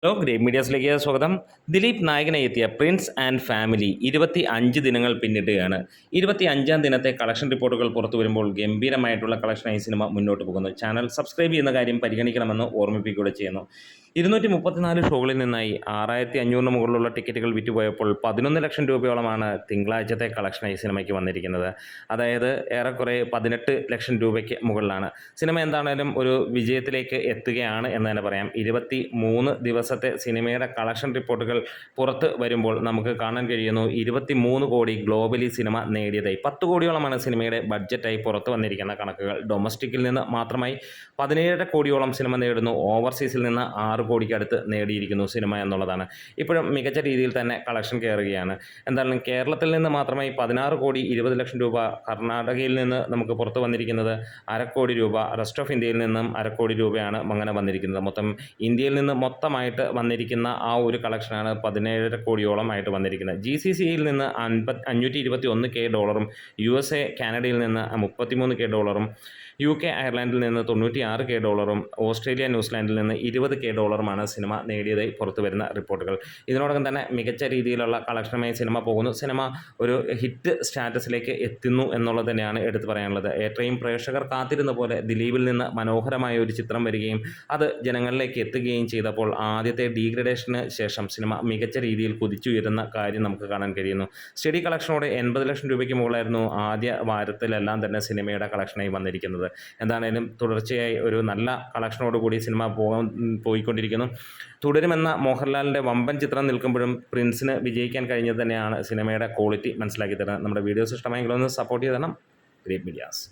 Hello great മീഡിയാസിലേക്ക് സ്വാഗതം. ദിലീപ് നായകനായി എത്തിയ പ്രിൻസ് ആൻഡ് ഫാമിലി 25 ദിനങ്ങൾ പിന്നിടുകയാണ്. 25-ാം ദിനത്തെ കളക്ഷൻ റിപ്പോർട്ടുകൾ പുറത്തു വരുമ്പോൾ ഗംഭീരമായിട്ടുള്ള കളക്ഷനായി സിനിമ മുന്നോട്ട് പോകുന്നു. ചാനൽ സബ്സ്ക്രൈബ് ചെയ്യുന്ന കാര്യം പരിഗണിക്കണമെന്ന് ഓർമ്മിപ്പിക്കുകയും ചെയ്യുന്നു. 234 ഷോകളിൽ നിന്നായി 6500 മുകളിലുള്ള ടിക്കറ്റുകൾ വിറ്റുപോയപ്പോൾ 11 ലക്ഷം രൂപയോളമാണ് തിങ്കളാഴ്ചത്തെ കളക്ഷനായി സിനിമയ്ക്ക് വന്നിരിക്കുന്നത്. അതായത് ഏറെക്കുറെ 18 ലക്ഷം രൂപയ്ക്ക് മുകളിലാണ്. സിനിമ എന്താണേലും ഒരു വിജയത്തിലേക്ക് എത്തുകയാണ് എന്ന് തന്നെ പറയാം. 23 ദിവസത്തെ സിനിമയുടെ കളക്ഷൻ റിപ്പോർട്ടുകൾ പുറത്ത് വരുമ്പോൾ നമുക്ക് കാണാൻ കഴിയുന്നു 23 കോടി ഗ്ലോബലി സിനിമ നേടിയതായി. 10 കോടിയോളമാണ് സിനിമയുടെ ബഡ്ജറ്റായി പുറത്ത് വന്നിരിക്കുന്ന കണക്കുകൾ. ഡൊമസ്റ്റിക്കിൽ നിന്ന് മാത്രമായി 17 കോടിയോളം സിനിമ നേടുന്നു. ഓവർസീസിൽ നിന്ന് 6 കോടിക്ക് അടുത്ത് നേടിയിരിക്കുന്നു സിനിമ എന്നുള്ളതാണ്. ഇപ്പോഴും മികച്ച രീതിയിൽ തന്നെ കളക്ഷൻ കയറുകയാണ്. എന്തായാലും കേരളത്തിൽ നിന്ന് മാത്രമായി 16 കോടി 20 ലക്ഷം രൂപ, കർണാടകയിൽ നിന്ന് നമുക്ക് പുറത്ത് വന്നിരിക്കുന്നത് 1/2 കോടി രൂപ, റെസ്റ്റ് ഓഫ് ഇന്ത്യയിൽ നിന്നും 1/2 കോടി രൂപയാണ് അങ്ങനെ വന്നിരിക്കുന്നത്. മൊത്തം ഇന്ത്യയിൽ നിന്ന് മൊത്തമായിട്ട് വന്നിരിക്കുന്ന ആ ഒരു കളക്ഷനാണ് 17 കോടിയോളം ആയിട്ട് വന്നിരിക്കുന്നത്. GCCയിൽ നിന്ന് $521K, USA കാനഡയിൽ നിന്ന് $33K, UK അയർലൻഡിൽ നിന്ന് $96K, ഓസ്ട്രേലിയ ന്യൂസിലാൻഡിൽ നിന്ന് $20K സിനിമ നേടിയതായി പുറത്തു വരുന്ന റിപ്പോർട്ടുകൾ. ഇതിനോടകം തന്നെ മികച്ച രീതിയിലുള്ള കളക്ഷനുമായി സിനിമ പോകുന്നു. സിനിമ ഒരു ഹിറ്റ് സ്റ്റാറ്റസിലേക്ക് എത്തുന്നു എന്നുള്ളത് തന്നെയാണ് എടുത്തു പറയാനുള്ളത്. എത്രയും പ്രേക്ഷകർ കാത്തിരുന്ന പോലെ ദിലീപിൽ നിന്ന് മനോഹരമായ ഒരു ചിത്രം വരികയും അത് ജനങ്ങളിലേക്ക് എത്തുകയും ചെയ്തപ്പോൾ ആദ്യത്തെ ഡീഗ്രഡേഷന് ശേഷം സിനിമ മികച്ച രീതിയിൽ കുതിച്ചുയരുന്ന കാര്യം നമുക്ക് കാണാൻ കഴിയുന്നു. സ്റ്റഡി കളക്ഷനോടെ 80 ലക്ഷം രൂപയ്ക്ക് മുകളായിരുന്നു ആദ്യ വാരത്തിലെല്ലാം തന്നെ സിനിമയുടെ കളക്ഷനായി വന്നിരിക്കുന്നത്. എന്താണേലും തുടർച്ചയായി ഒരു നല്ല കളക്ഷനോടുകൂടി സിനിമ പോയിക്കൊണ്ടിരിക്കുന്നു. തുടരുമെന്ന മോഹൻലാലിൻ്റെ വമ്പൻ ചിത്രം നിൽക്കുമ്പോഴും പ്രിൻസിന് വിജയിക്കാൻ കഴിഞ്ഞത് തന്നെയാണ് സിനിമയുടെ ക്വാളിറ്റി മനസ്സിലാക്കി തരുന്നത്. നമ്മുടെ വീഡിയോസ് ഇഷ്ടമായെങ്കിൽ ഒന്ന് സപ്പോർട്ട് ചെയ്ത് തരണം. Great medias.